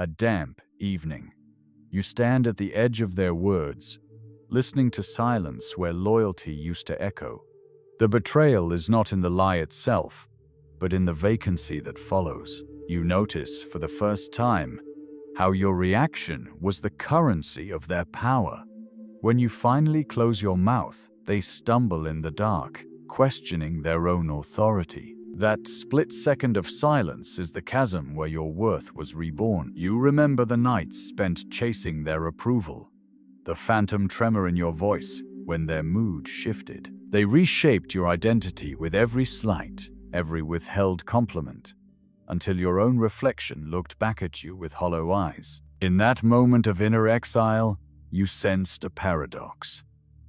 A damp evening. You stand at the edge of their words, listening to silence where loyalty used to echo. The betrayal is not in the lie itself, but in the vacancy that follows. You notice, for the first time, how your reaction was the currency of their power. When you finally close your mouth, they stumble in the dark, questioning their own authority. That split second of silence is the chasm where your worth was reborn. You remember the nights spent chasing their approval, the phantom tremor in your voice when their mood shifted. They reshaped your identity with every slight, every withheld compliment, until your own reflection looked back at you with hollow eyes. In that moment of inner exile, you sensed a paradox.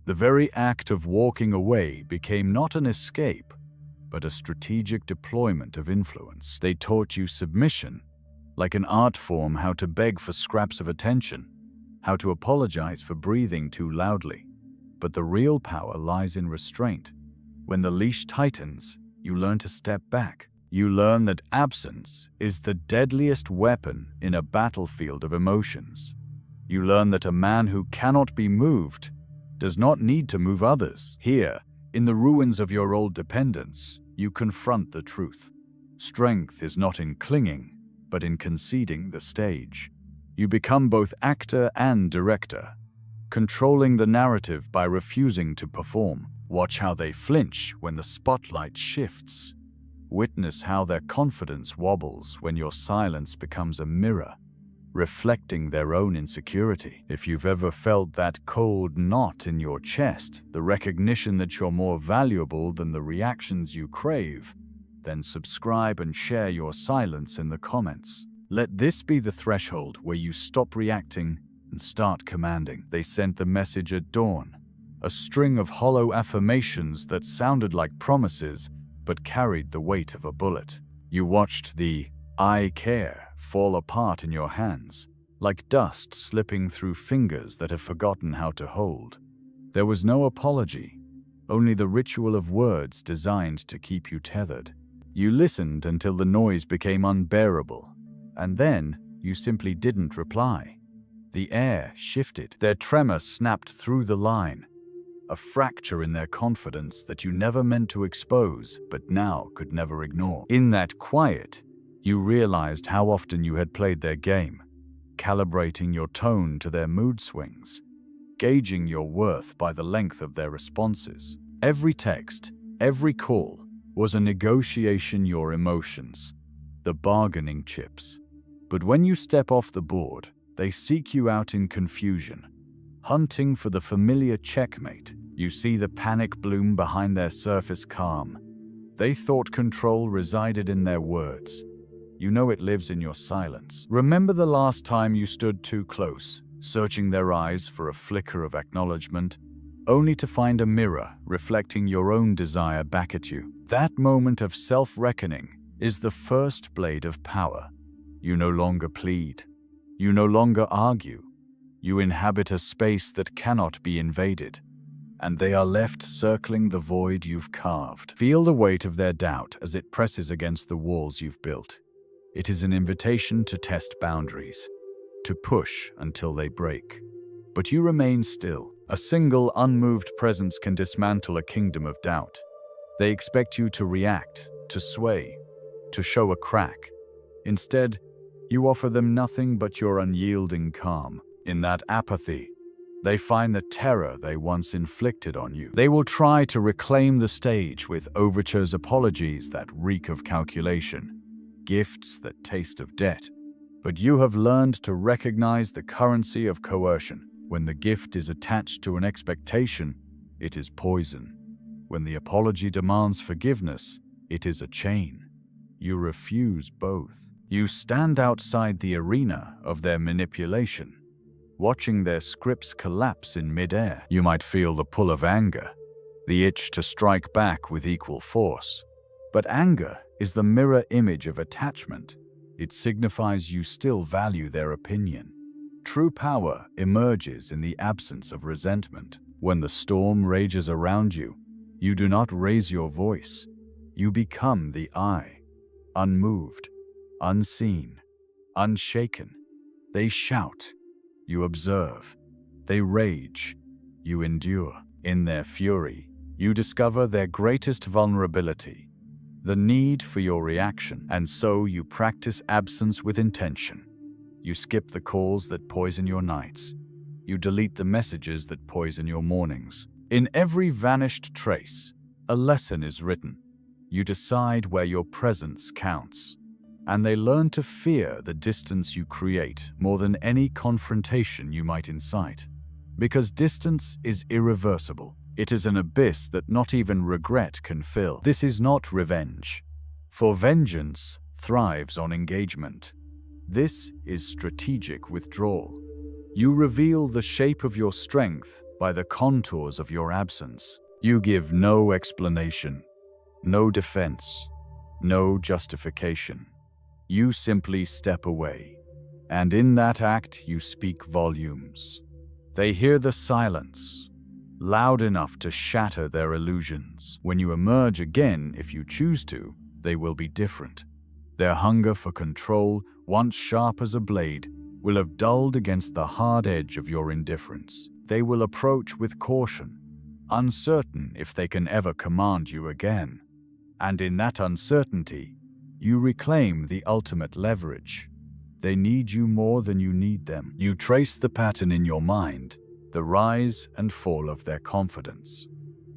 The very act of walking away became not an escape, but a strategic deployment of influence. They taught you submission, like an art form, how to beg for scraps of attention, how to apologize for breathing too loudly. But the real power lies in restraint. When the leash tightens, you learn to step back. You learn that absence is the deadliest weapon in a battlefield of emotions. You learn that a man who cannot be moved does not need to move others. Here, in the ruins of your old dependence, you confront the truth. Strength is not in clinging, but in conceding the stage. You become both actor and director, controlling the narrative by refusing to perform. Watch how they flinch when the spotlight shifts. Witness how their confidence wobbles when your silence becomes a mirror, reflecting their own insecurity. If you've ever felt that cold knot in your chest, the recognition that you're more valuable than the reactions you crave, then subscribe and share your silence in the comments. Let this be the threshold where you stop reacting and start commanding. They sent the message at dawn, a string of hollow affirmations that sounded like promises but carried the weight of a bullet. You watched the "I care" fall apart in your hands, like dust slipping through fingers that have forgotten how to hold. There was no apology, only the ritual of words designed to keep you tethered. You listened until the noise became unbearable, and then you simply didn't reply. The air shifted. Their tremor snapped through the line, a fracture in their confidence that you never meant to expose but now could never ignore. In that quiet, you realized how often you had played their game, calibrating your tone to their mood swings, gauging your worth by the length of their responses. Every text, every call, was a negotiation. Your emotions, the bargaining chips. But when you step off the board, they seek you out in confusion, hunting for the familiar checkmate. You see the panic bloom behind their surface calm. They thought control resided in their words. You know it lives in your silence. Remember the last time you stood too close, searching their eyes for a flicker of acknowledgement, only to find a mirror reflecting your own desire back at you. That moment of self-reckoning is the first blade of power. You no longer plead. You no longer argue. You inhabit a space that cannot be invaded, and they are left circling the void you've carved. Feel the weight of their doubt as it presses against the walls you've built. It is an invitation to test boundaries, to push until they break. But you remain still. A single, unmoved presence can dismantle a kingdom of doubt. They expect you to react, to sway, to show a crack. Instead, you offer them nothing but your unyielding calm. In that apathy, they find the terror they once inflicted on you. They will try to reclaim the stage with overtures, apologies that reek of calculation, gifts that taste of debt. But you have learned to recognize the currency of coercion. When the gift is attached to an expectation, it is poison. When the apology demands forgiveness, it is a chain. You refuse both. You stand outside the arena of their manipulation, watching their scripts collapse in midair. You might feel the pull of anger, the itch to strike back with equal force. But anger is the mirror image of attachment. It signifies you still value their opinion. True power emerges in the absence of resentment. When the storm rages around you, you do not raise your voice. You become the I, unmoved, unseen, unshaken. They shout, you observe. They rage, you endure. In their fury, you discover their greatest vulnerability, the need for your reaction, and so you practice absence with intention. You skip the calls that poison your nights. You delete the messages that poison your mornings. In every vanished trace, a lesson is written. You decide where your presence counts, and they learn to fear the distance you create more than any confrontation you might incite. Because distance is irreversible. It is an abyss that not even regret can fill. This is not revenge, for vengeance thrives on engagement. This is strategic withdrawal. You reveal the shape of your strength by the contours of your absence. You give no explanation, no defense, no justification. You simply step away, and in that act you speak volumes. They hear the silence, loud enough to shatter their illusions. When you emerge again, if you choose to, they will be different. Their hunger for control, once sharp as a blade, will have dulled against the hard edge of your indifference. They will approach with caution, uncertain if they can ever command you again. And in that uncertainty, you reclaim the ultimate leverage. They need you more than you need them. You trace the pattern in your mind, the rise and fall of their confidence,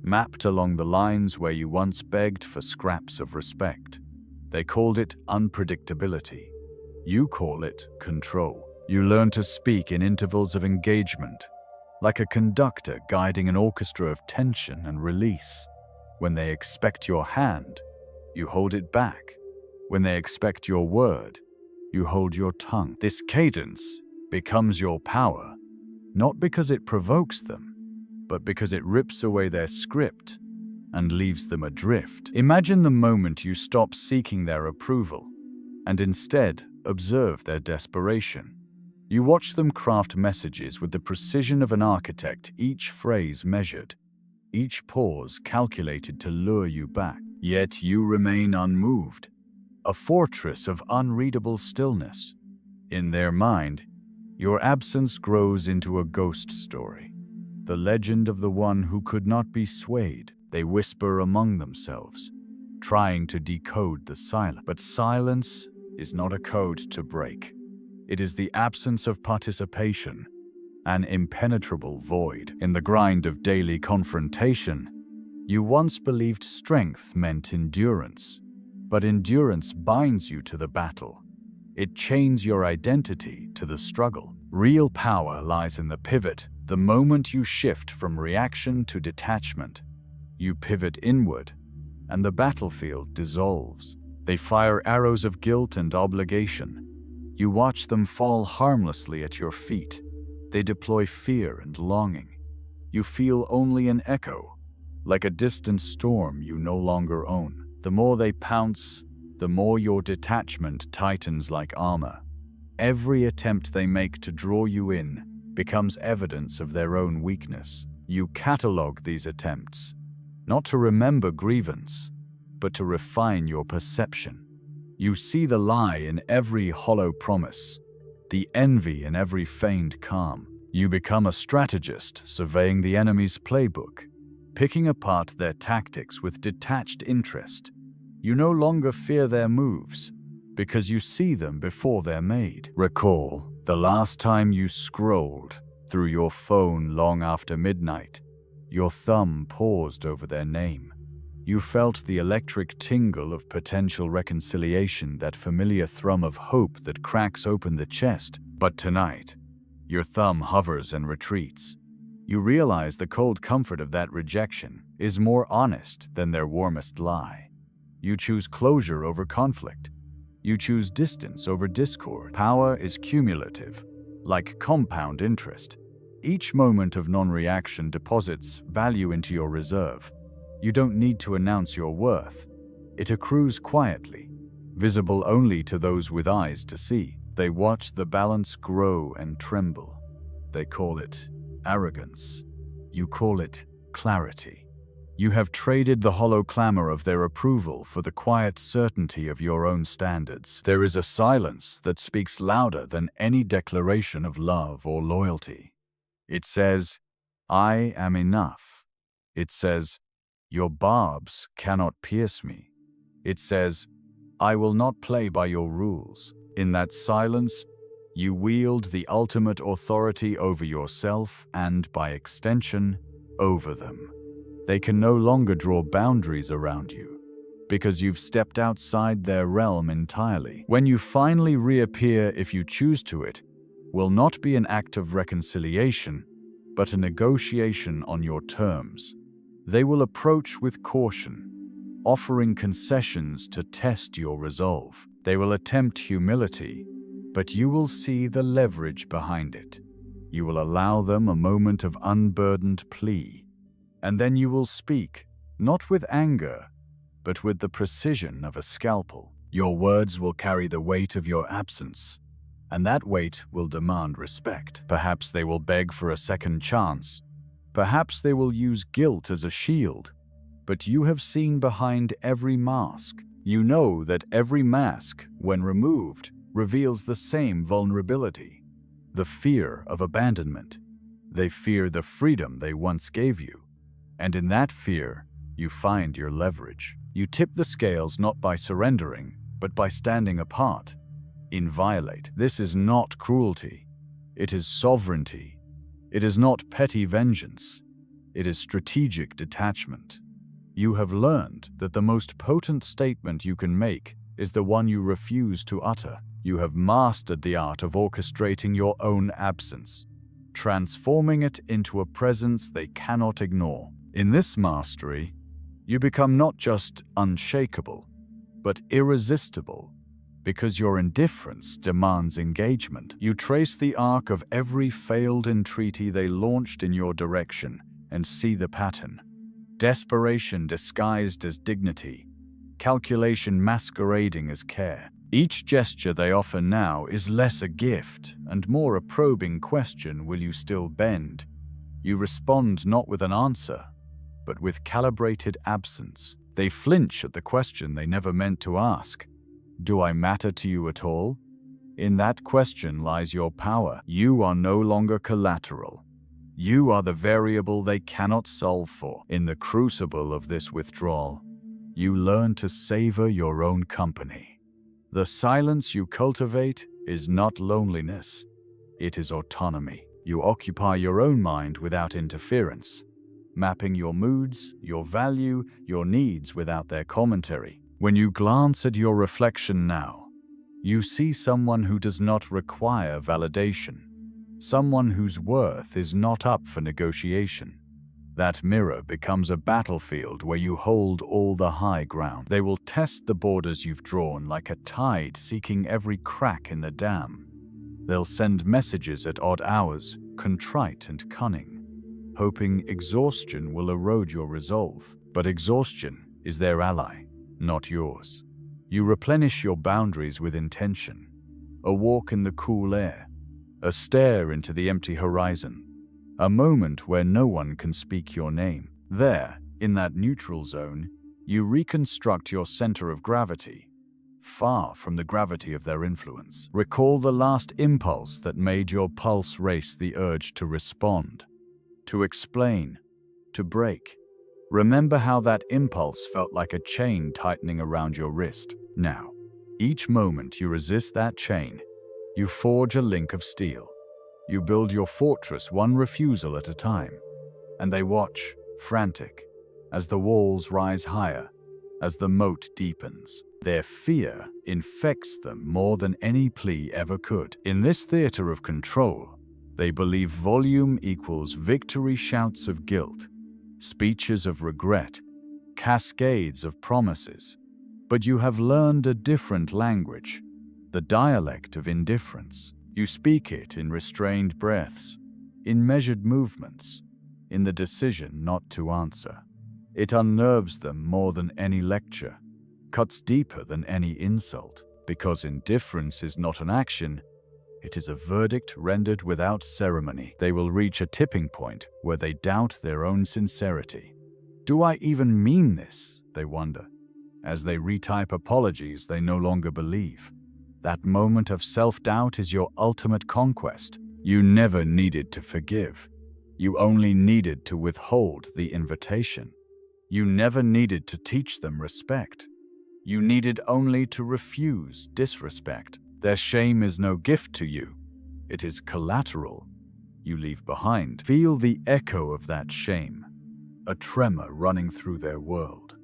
mapped along the lines where you once begged for scraps of respect. They called it unpredictability. You call it control. You learn to speak in intervals of engagement, like a conductor guiding an orchestra of tension and release. When they expect your hand, you hold it back. When they expect your word, you hold your tongue. This cadence becomes your power, not because it provokes them, but because it rips away their script and leaves them adrift. Imagine the moment you stop seeking their approval and instead observe their desperation. You watch them craft messages with the precision of an architect, each phrase measured, each pause calculated to lure you back. Yet you remain unmoved, a fortress of unreadable stillness. In their mind, your absence grows into a ghost story, the legend of the one who could not be swayed. They whisper among themselves, trying to decode the silence. But silence is not a code to break. It is the absence of participation, an impenetrable void. In the grind of daily confrontation, you once believed strength meant endurance, but endurance binds you to the battle. It chains your identity to the struggle. Real power lies in the pivot, the moment you shift from reaction to detachment. You pivot inward, and the battlefield dissolves. They fire arrows of guilt and obligation. You watch them fall harmlessly at your feet. They deploy fear and longing. You feel only an echo, like a distant storm you no longer own. The more they pounce, the more your detachment tightens like armor. Every attempt they make to draw you in becomes evidence of their own weakness. You catalog these attempts, not to remember grievance, but to refine your perception. You see the lie in every hollow promise, the envy in every feigned calm. You become a strategist surveying the enemy's playbook, picking apart their tactics with detached interest. You no longer fear their moves, because you see them before they're made. Recall the last time you scrolled through your phone long after midnight. Your thumb paused over their name. You felt the electric tingle of potential reconciliation, that familiar thrum of hope that cracks open the chest. But tonight, your thumb hovers and retreats. You realize the cold comfort of that rejection is more honest than their warmest lie. You choose closure over conflict. You choose distance over discord. Power is cumulative, like compound interest. Each moment of non-reaction deposits value into your reserve. You don't need to announce your worth. It accrues quietly, visible only to those with eyes to see. They watch the balance grow and tremble. They call it arrogance. You call it clarity. You have traded the hollow clamor of their approval for the quiet certainty of your own standards. There is a silence that speaks louder than any declaration of love or loyalty. It says, "I am enough." It says, "Your barbs cannot pierce me." It says, "I will not play by your rules." In that silence, you wield the ultimate authority over yourself and, by extension, over them. They can no longer draw boundaries around you, because you've stepped outside their realm entirely. When you finally reappear, if you choose to, it will not be an act of reconciliation, but a negotiation on your terms. They will approach with caution, offering concessions to test your resolve. They will attempt humility, but you will see the leverage behind it. You will allow them a moment of unburdened plea, and then you will speak, not with anger, but with the precision of a scalpel. Your words will carry the weight of your absence, and that weight will demand respect. Perhaps they will beg for a second chance. Perhaps they will use guilt as a shield. But you have seen behind every mask. You know that every mask, when removed, reveals the same vulnerability, the fear of abandonment. They fear the freedom they once gave you, and in that fear, you find your leverage. You tip the scales not by surrendering, but by standing apart, inviolate. This is not cruelty. It is sovereignty. It is not petty vengeance. It is strategic detachment. You have learned that the most potent statement you can make is the one you refuse to utter. You have mastered the art of orchestrating your own absence, transforming it into a presence they cannot ignore. In this mastery, you become not just unshakable, but irresistible, because your indifference demands engagement. You trace the arc of every failed entreaty they launched in your direction and see the pattern. Desperation disguised as dignity, calculation masquerading as care. Each gesture they offer now is less a gift and more a probing question: will you still bend? You respond not with an answer, but with calibrated absence. They flinch at the question they never meant to ask. Do I matter to you at all? In that question lies your power. You are no longer collateral. You are the variable they cannot solve for. In the crucible of this withdrawal, you learn to savor your own company. The silence you cultivate is not loneliness. It is autonomy. You occupy your own mind without interference, mapping your moods, your value, your needs without their commentary. When you glance at your reflection now, you see someone who does not require validation, someone whose worth is not up for negotiation. That mirror becomes a battlefield where you hold all the high ground. They will test the borders you've drawn like a tide seeking every crack in the dam. They'll send messages at odd hours, contrite and cunning, hoping exhaustion will erode your resolve. But exhaustion is their ally, not yours. You replenish your boundaries with intention, a walk in the cool air, a stare into the empty horizon, a moment where no one can speak your name. There, in that neutral zone, you reconstruct your center of gravity, far from the gravity of their influence. Recall the last impulse that made your pulse race: the urge to respond, to explain, to break. Remember how that impulse felt like a chain tightening around your wrist. Now, each moment you resist that chain, you forge a link of steel. You build your fortress one refusal at a time, and they watch, frantic, as the walls rise higher, as the moat deepens. Their fear infects them more than any plea ever could. In this theater of control, they believe volume equals victory shouts of guilt, speeches of regret, cascades of promises. But you have learned a different language, the dialect of indifference. You speak it in restrained breaths, in measured movements, in the decision not to answer. It unnerves them more than any lecture, cuts deeper than insult insult, because indifference is not an action, it is a verdict rendered without ceremony. They will reach a tipping point where they doubt their own sincerity. Do I even mean this? They wonder. As they retype apologies they no longer believe. That moment of self-doubt is your ultimate conquest. You never needed to forgive. You only needed to withhold the invitation. You never needed to teach them respect. You needed only to refuse disrespect. Their shame is no gift to you. It is collateral you leave behind. Feel the echo of that shame, a tremor running through their world.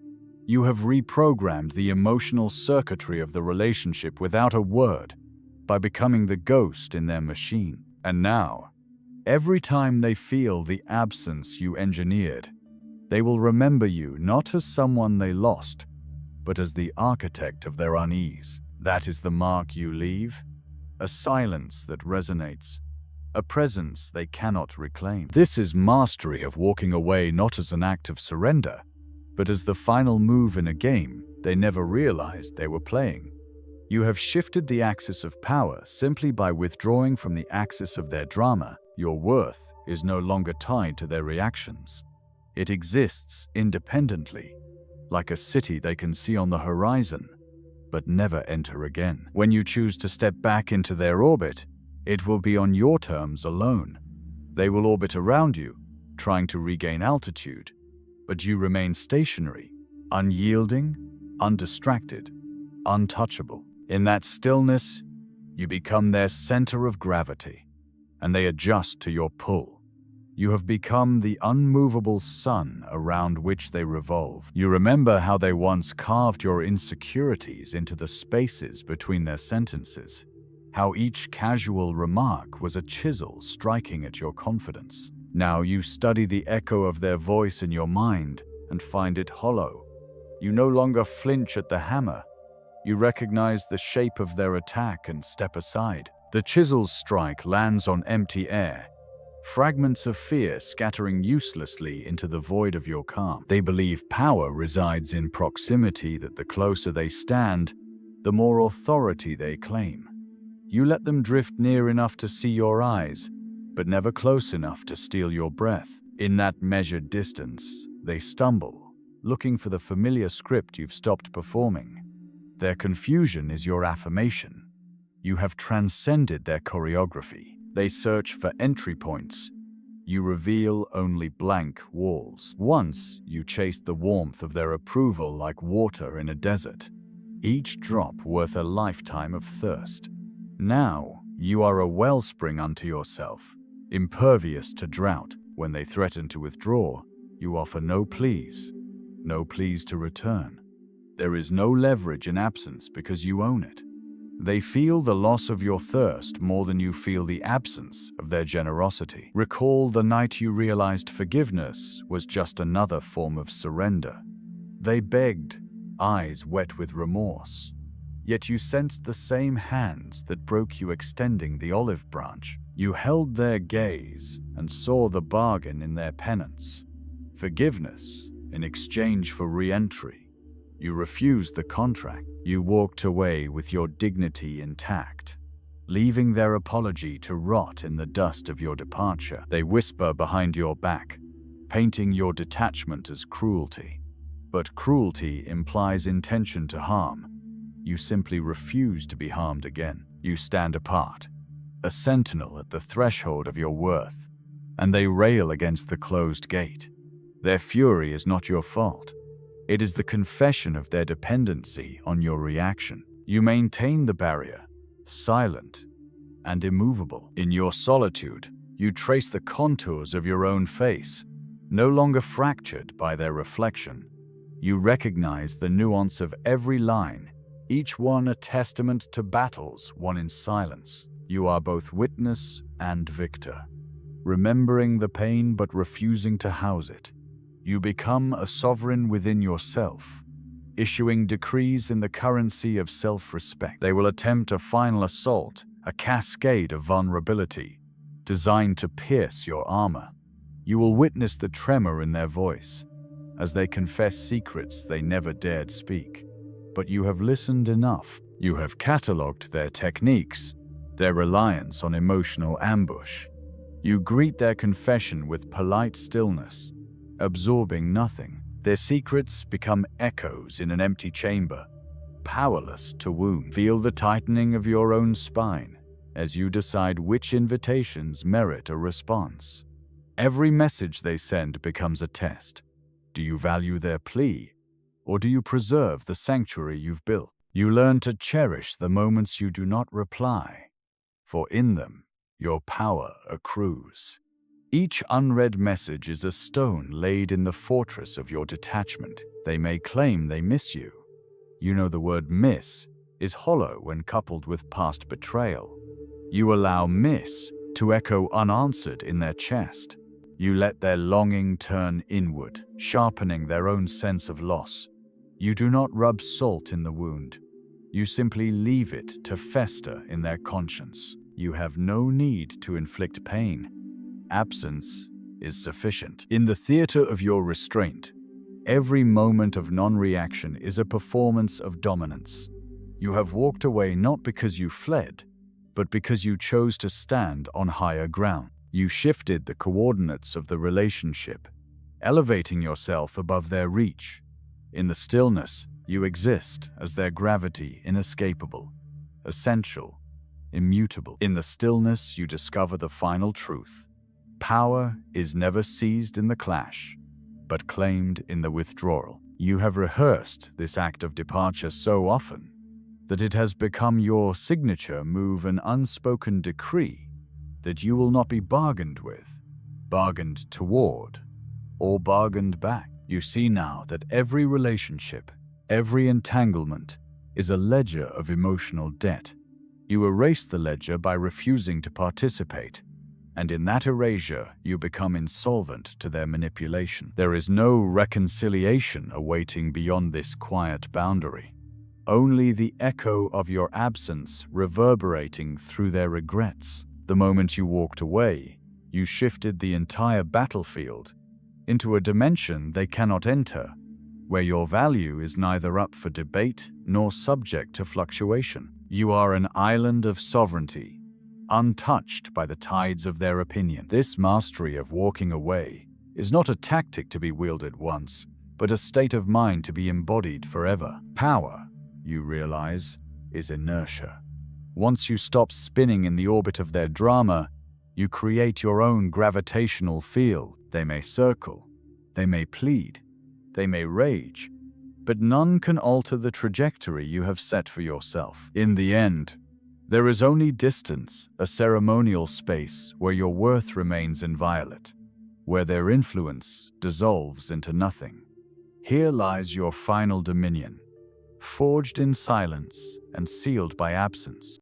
You have reprogrammed the emotional circuitry of the relationship without a word, by becoming the ghost in their machine. And now, every time they feel the absence you engineered, they will remember you not as someone they lost, but as the architect of their unease. That is the mark you leave, a silence that resonates, a presence they cannot reclaim. This is mastery of walking away not as an act of surrender, but as the final move in a game they never realized they were playing. You have shifted the axis of power simply by withdrawing from the axis of their drama. Your worth is no longer tied to their reactions. It exists independently, like a city they can see on the horizon, but never enter again. When you choose to step back into their orbit, it will be on your terms alone. They will orbit around you, trying to regain altitude, but you remain stationary, unyielding, undistracted, untouchable. In that stillness, you become their center of gravity, and they adjust to your pull. You have become the unmovable sun around which they revolve. You remember how they once carved your insecurities into the spaces between their sentences, how each casual remark was a chisel striking at your confidence. Now you study the echo of their voice in your mind and find it hollow. You no longer flinch at the hammer. You recognize the shape of their attack and step aside. The chisel's strike lands on empty air, fragments of fear scattering uselessly into the void of your calm. They believe power resides in proximity, that the closer they stand, the more authority they claim. You let them drift near enough to see your eyes, but never close enough to steal your breath. In that measured distance, they stumble, looking for the familiar script you've stopped performing. Their confusion is your affirmation. You have transcended their choreography. They search for entry points. You reveal only blank walls. Once, you chased the warmth of their approval like water in a desert, each drop worth a lifetime of thirst. Now, you are a wellspring unto yourself, impervious to drought. When they threaten to withdraw, you offer no pleas to return. There is no leverage in absence because you own it. They feel the loss of your thirst more than you feel the absence of their generosity. Recall the night you realized forgiveness was just another form of surrender. They begged, eyes wet with remorse. Yet you sensed the same hands that broke you extending the olive branch. You held their gaze and saw the bargain in their penance. Forgiveness in exchange for re-entry. You refused the contract. You walked away with your dignity intact, leaving their apology to rot in the dust of your departure. They whisper behind your back, painting your detachment as cruelty. But cruelty implies intention to harm. You simply refuse to be harmed again. You stand apart, a sentinel at the threshold of your worth, and they rail against the closed gate. Their fury is not your fault. It is the confession of their dependency on your reaction. You maintain the barrier, silent and immovable. In your solitude, you trace the contours of your own face, no longer fractured by their reflection. You recognize the nuance of every line, each one a testament to battles won in silence. You are both witness and victor, remembering the pain but refusing to house it. You become a sovereign within yourself, issuing decrees in the currency of self-respect. They will attempt a final assault, a cascade of vulnerability, designed to pierce your armor. You will witness the tremor in their voice, as they confess secrets they never dared speak. But you have listened enough. You have catalogued their techniques, their reliance on emotional ambush. You greet their confession with polite stillness, absorbing nothing. Their secrets become echoes in an empty chamber, powerless to wound. Feel the tightening of your own spine as you decide which invitations merit a response. Every message they send becomes a test. Do you value their plea, or do you preserve the sanctuary you've built? You learn to cherish the moments you do not reply, for in them your power accrues. Each unread message is a stone laid in the fortress of your detachment. They may claim they miss you. You know the word miss is hollow when coupled with past betrayal. You allow miss to echo unanswered in their chest. You let their longing turn inward, sharpening their own sense of loss. You do not rub salt in the wound. You simply leave it to fester in their conscience. You have no need to inflict pain. Absence is sufficient. In the theater of your restraint, every moment of non-reaction is a performance of dominance. You have walked away not because you fled, but because you chose to stand on higher ground. You shifted the coordinates of the relationship, elevating yourself above their reach. In the stillness, you exist as their gravity inescapable, essential, immutable. In the stillness, you discover the final truth. Power is never seized in the clash, but claimed in the withdrawal. You have rehearsed this act of departure so often that it has become your signature move, an unspoken decree that you will not be bargained with, bargained toward, or bargained back. You see now that every relationship, every entanglement, is a ledger of emotional debt. You erase the ledger by refusing to participate, and in that erasure you become insolvent to their manipulation. There is no reconciliation awaiting beyond this quiet boundary. Only the echo of your absence reverberating through their regrets. The moment you walked away, you shifted the entire battlefield into a dimension they cannot enter, where your value is neither up for debate nor subject to fluctuation. You are an island of sovereignty, untouched by the tides of their opinion. This mastery of walking away is not a tactic to be wielded once, but a state of mind to be embodied forever. Power, you realize, is inertia. Once you stop spinning in the orbit of their drama, you create your own gravitational field. They may circle, they may plead, they may rage, but none can alter the trajectory you have set for yourself. In the end, there is only distance, a ceremonial space where your worth remains inviolate, where their influence dissolves into nothing. Here lies your final dominion, forged in silence and sealed by absence.